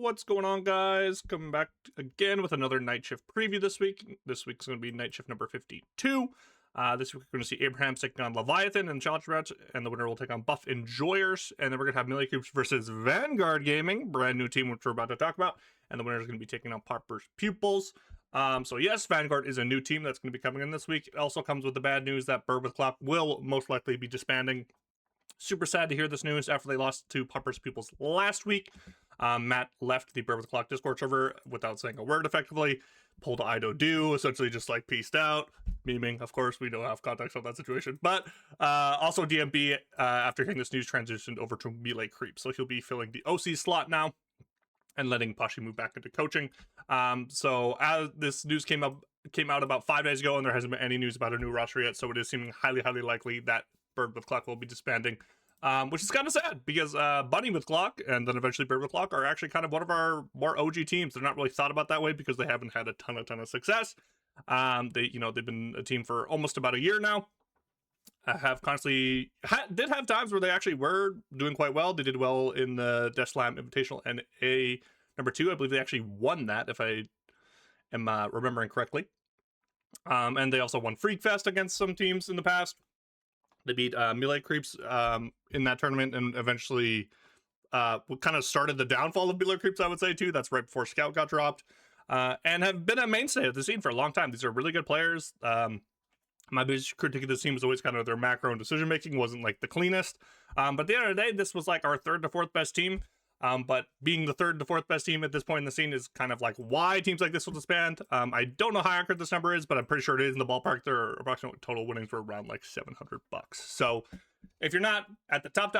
What's going on, guys? Coming back again with another night shift preview this week. This week's going to be night shift number 52. This week we're going to see Abraham taking on Leviathan and challenge match, and the winner will take on Buff Enjoyers. And then we're going to have Melee Coops versus Vanguard Gaming, brand new team which we're about to talk about. And the winner is going to be taking on Popper's Pupils. So yes, Vanguard is a new team that's going to be coming in this week. It also comes with the bad news that Bird with Clock will most likely be disbanding. Super sad to hear this news after they lost to Popper's Pupils last week. Matt left the Bird with Clock Discord server without saying a word effectively, pulled Ido Do, essentially just like peaced out, memeing. Of course, we don't have context on that situation. But also DMB, after hearing this news, transitioned over to Melee Creep. So he'll be filling the OC slot now and letting Pashi move back into coaching. So as this news came out about 5 days ago, and there hasn't been any news about a new roster yet, so it is seeming highly likely that Bird with Clock will be disbanding. Which is kind of sad because Bunny with Clock and then eventually Bird with Clock are actually kind of one of our more OG teams. They're not really thought about that way because they haven't had a ton of success. They've been a team for almost about a year now. Have constantly did have times where they actually were doing quite well. They did well in the Death Slam Invitational and a number 2. I believe they actually won that, if I am remembering correctly. And they also won Freak Fest against some teams in the past. They beat Melee Creeps in that tournament, and eventually kind of started the downfall of Melee Creeps, I would say, too. That's right before Scout got dropped. And have been a mainstay of the scene for a long time. These are really good players. My biggest critique of this team was always kind of their macro and decision-making wasn't, like, the cleanest. But at the end of the day, this was, like, our 3rd to 4th best team. But being the 3rd to 4th best team at this point in the scene is kind of like why teams like this will disband. I don't know how accurate this number is, but I'm pretty sure it is in the ballpark. Their approximate total winnings were around like $700. So if you're not at the top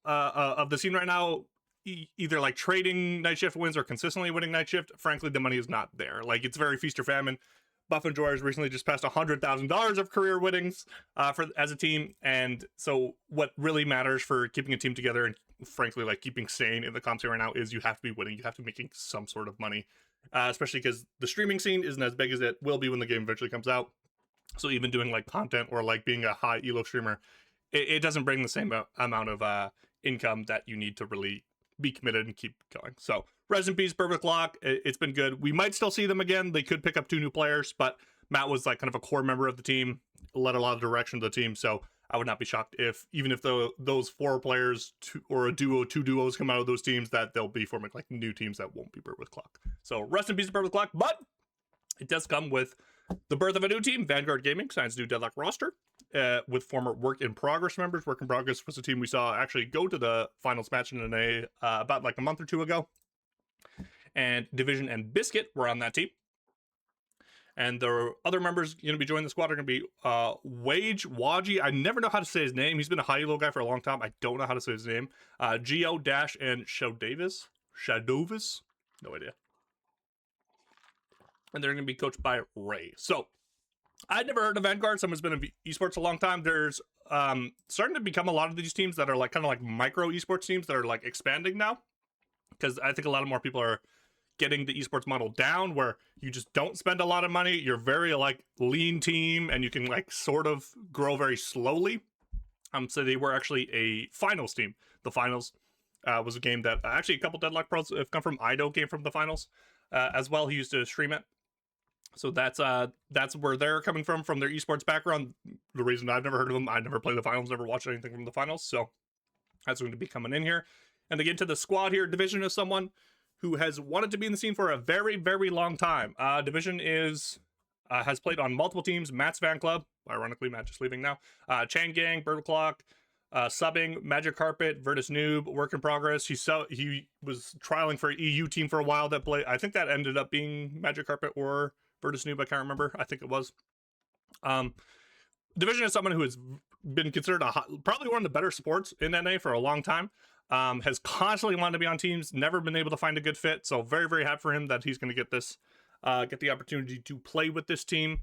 of the scene right now, either like trading night shift wins or consistently winning night shift, frankly, the money is not there. Like, it's very feast or famine. Buff Enjoyers recently just passed $100,000 of career winnings as a team, and so what really matters for keeping a team together and frankly like keeping sane in the comp scene right now is you have to be winning. You have to be making some sort of money, especially because the streaming scene isn't as big as it will be when the game eventually comes out. So even doing like content or like being a high elo streamer, it doesn't bring the same amount of income that you need to really be committed and keep going. So rest in peace, Bird with Clock. It's been good. We might still see them again. They could pick up 2 new players, but Matt was like kind of a core member of the team, led a lot of direction to the team. So I would not be shocked if even if those 4 players or a duo, 2 duos come out of those teams, that they'll be forming like new teams that won't be Bird with Clock. So rest in peace, Bird with Clock. But it does come with the birth of a new team. Vanguard Gaming signs new Deadlock roster with former Work in Progress members. Work in Progress was a team we saw actually go to the finals match in an about like a month or 2 ago. And Division and Biscuit were on that team. And the other members going to be joining the squad are going to be Waji. I never know how to say his name. He's been a high elo guy for a long time. I don't know how to say his name. Geo Dash and Shadovis. No idea. And they're going to be coached by Ray. So I'd never heard of Vanguard. Someone's been in esports a long time. There's starting to become a lot of these teams that are like kind of like micro esports teams that are like expanding now, because I think a lot of more people are getting the esports model down where you just don't spend a lot of money. You're very like lean team and you can like sort of grow very slowly. So they were actually a finals team. The finals was a game that actually a couple Deadlock pros have come from. Ido came from the finals as well. He used to stream it. So that's where they're coming from their esports background. The reason I've never heard of them, I never played the finals, never watched anything from the finals. So that's going to be coming in here. And to get into the squad here, Division is someone who has wanted to be in the scene for a very, very long time. Division has played on multiple teams. Matt's fan club, ironically, Matt just leaving now. Chang Gang, Bird Clock, subbing, Magic Carpet, Virtus Noob, Work in Progress. He was trialing for an EU team for a while that played. I think that ended up being Magic Carpet or Virtus Noob. I can't remember. I think it was. Division is someone who has been considered probably one of the better sports in NA for a long time. Has constantly wanted to be on teams, never been able to find a good fit. So very, very happy for him that he's going to get the opportunity to play with this team.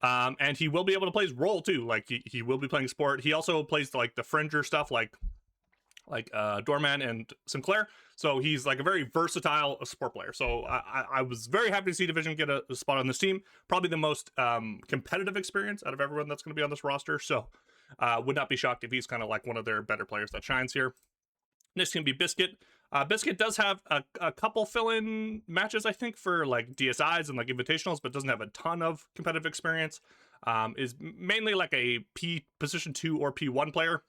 And he will be able to play his role too. Like he will be playing sport. He also plays like the fringer stuff, like Doorman and Sinclair. So he's like a very versatile sport player. So I was very happy to see Division get a spot on this team. Probably the most competitive experience out of everyone that's going to be on this roster. So would not be shocked if he's kind of like one of their better players that shines here. Next can be Biscuit. Biscuit does have a couple fill-in matches, I think, for like DSIs and like invitationals, but doesn't have a ton of competitive experience. Is mainly like a P position 2 or P1 player.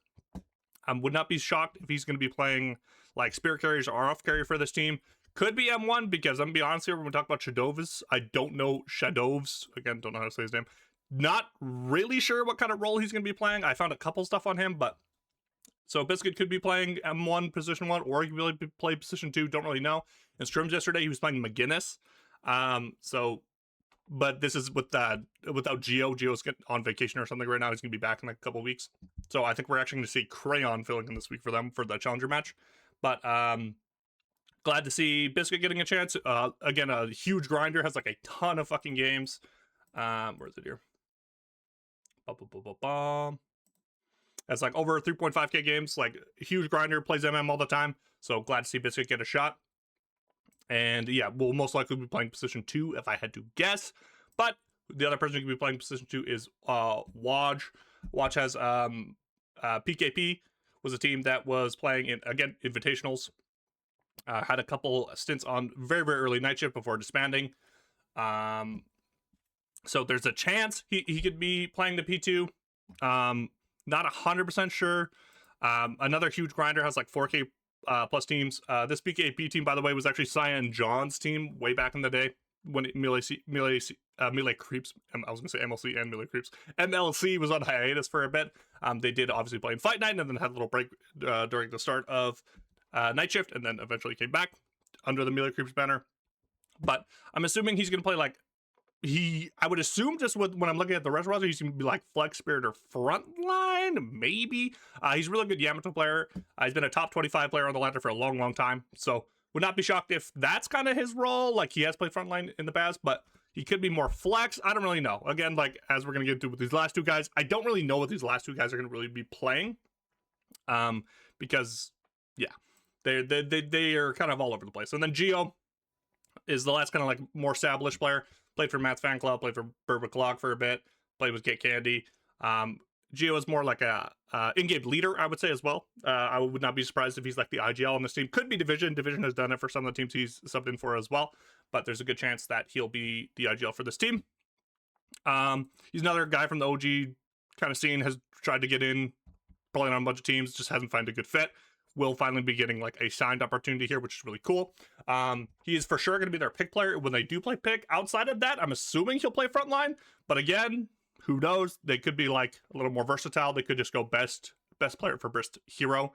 Would not be shocked if he's going to be playing like spirit carriers or off carrier for this team. Could be M1 because I'm gonna be honest here when we talk about Shadovs. I don't know Shadovs. Again, don't know how to say his name. Not really sure what kind of role he's going to be playing. I found a couple stuff on him, but so Biscuit could be playing M1 position 1 or he could really play position 2. Don't really know. In scrims yesterday, he was playing McGinnis. But this is without Geo. Geo's on vacation or something right now. He's going to be back in like a couple weeks. So I think we're actually going to see Crayon filling in this week for them for the challenger match. But glad to see Biscuit getting a chance. Again, a huge grinder, has like a ton of fucking games. Where's it here? That's like over 3.5k games, like huge grinder, plays MM all the time. So glad to see Biscuit get a shot. And yeah, we'll most likely be playing position 2 if I had to guess. But the other person who could be playing position 2 is Waj. Waj has PKP was a team that was playing in, again, invitationals. Had a couple stints on very, very early night shift before disbanding. So there's a chance he could be playing the P2. Not 100% sure. Another huge grinder, has like 4k plus teams. This PKP team, by the way, was actually Cyan John's team way back in the day when Melee Creeps, I was going to say MLC and Melee Creeps. MLC was on hiatus for a bit. They did obviously play in Fight Night and then had a little break during the start of Night Shift and then eventually came back under the Melee Creeps banner. But I'm assuming he's going to play like, I would assume just when I'm looking at the rest roster, he's going to be like Flex Spirit or Frontline, maybe. He's a really good Yamato player. He's been a top 25 player on the ladder for a long, long time. So would not be shocked if that's kind of his role. Like he has played Frontline in the past, but he could be more Flex. I don't really know. Again, like as we're going to get into with these last two guys, I don't really know what these last two guys are going to really be playing. Because yeah, they are kind of all over the place. And then Geo is the last kind of like more established player. Played for Matt's fan club, played for Burbic Log for a bit, played with Get Candy. Geo is more like a in-game leader, I would say, as well. I would not be surprised if he's like the IGL on this team. Could be Division. Division has done it for some of the teams he's subbed in for as well. But there's a good chance that he'll be the IGL for this team. He's another guy from the OG kind of scene, has tried to get in, playing on a bunch of teams, just hasn't found a good fit. Will finally be getting like a signed opportunity here, which is really cool. He is for sure going to be their pick player when they do play pick. Outside of that, I'm assuming he'll play frontline, but again, who knows? They could be like a little more versatile. They could just go best player for best hero,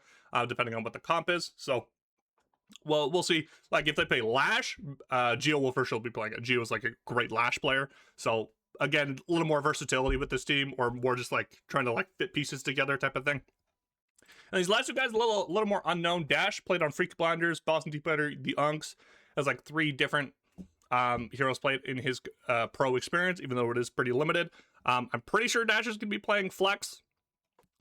depending on what the comp is. So, well, we'll see. Like if they play Lash, Geo will for sure be playing it. Geo is like a great Lash player. So again, a little more versatility with this team, or more just like trying to like fit pieces together type of thing. And these last two guys, a little more unknown. Dash played on Freak Blinders, Boston Deep Fighter, the Unks. Has like 3 different heroes played in his pro experience, even though it is pretty limited. I'm pretty sure Dash is going to be playing Flex,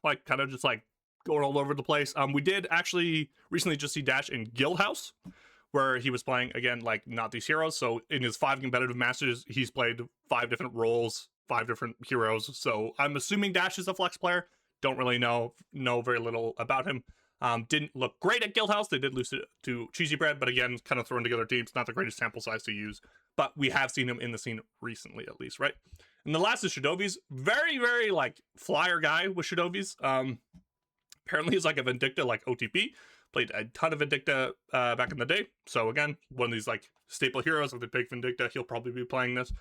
like kind of just like going all over the place. We did actually recently just see Dash in Guildhouse, where he was playing, again, like not these heroes. So in his 5 competitive matches, he's played 5 different roles, 5 different heroes. So I'm assuming Dash is a Flex player. Don't really know very little about him. Didn't look great at Guildhouse. They did lose to Cheesy Bread, but again, kind of throwing together teams. Not the greatest sample size to use, but we have seen him in the scene recently, at least, right? And the last is Shadovi's. Very, very like flyer guy with Shadovi's. Apparently he's like a Vindicta like OTP. Played a ton of Vindicta back in the day. So again, one of these like staple heroes of the big Vindicta. He'll probably be playing this.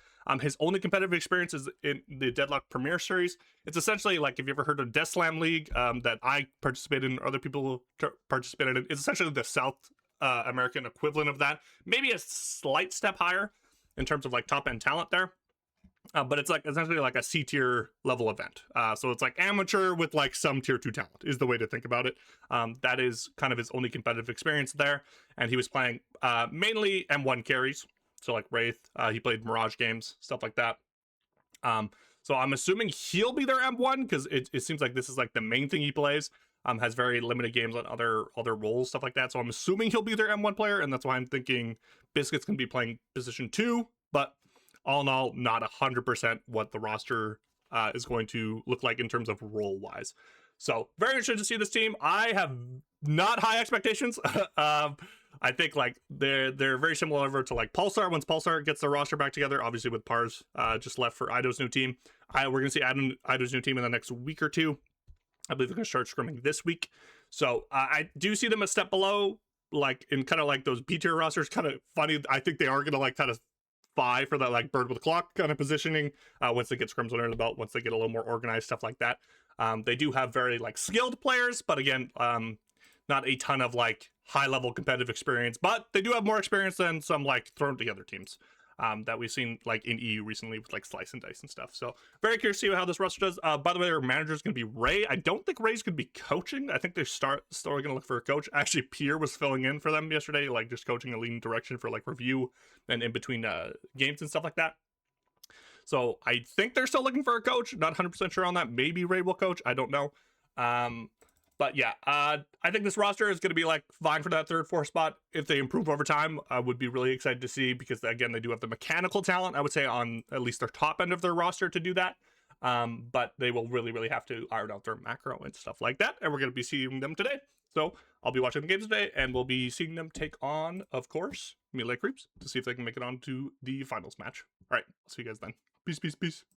His only competitive experience is in the Deadlock Premier Series. It's essentially like, if you ever heard of Death Slam League that I participated in, other people participated in. It's essentially the South American equivalent of that. Maybe a slight step higher in terms of like top end talent there. But it's like essentially like a C tier level event. So it's like amateur with like some tier 2 talent is the way to think about it. That is kind of his only competitive experience there. And he was playing mainly M1 carries. So like Wraith, he played Mirage games, stuff like that. So I'm assuming he'll be their M1 because it seems like this is like the main thing he plays. Has very limited games on other roles, stuff like that. So I'm assuming he'll be their M1 player. And that's why I'm thinking Biscuit's going to be playing position 2. But all in all, not 100% what the roster is going to look like in terms of role-wise. So very interested to see this team. I have not high expectations. I think like they're very similar over to like Pulsar. Once Pulsar gets their roster back together, obviously with Pars just left for Ido's new team. We're gonna see Ido's new team in the next week or two. I believe they're gonna start scrimming this week. So I do see them a step below, like in kind of like those B tier rosters. Kind of funny. I think they are gonna like kind of vie for that like bird with a clock kind of positioning once they get scrims under the belt, once they get a little more organized, stuff like that. They do have very like skilled players, but again, not a ton of like high level competitive experience, but they do have more experience than some like thrown together teams that we've seen like in EU recently with like Slice and Dice and stuff. So very curious to see how this roster does. By the way, their manager is going to be Ray. I don't think Ray's going to be coaching. I think they're still going to look for a coach. Actually, Pierre was filling in for them yesterday, like just coaching a leading direction for like review and in between games and stuff like that. So I think they're still looking for a coach. Not 100% sure on that. Maybe Ray will coach. I don't know. But yeah, I think this roster is going to be like fine for that 3rd, 4th spot. If they improve over time, I would be really excited to see, because again, they do have the mechanical talent, I would say, on at least their top end of their roster to do that. But they will really have to iron out their macro and stuff like that. And we're going to be seeing them today. So I'll be watching the games today, and we'll be seeing them take on, of course, Melee Creeps to see if they can make it on to the finals match. All right, I'll see you guys then. Peace.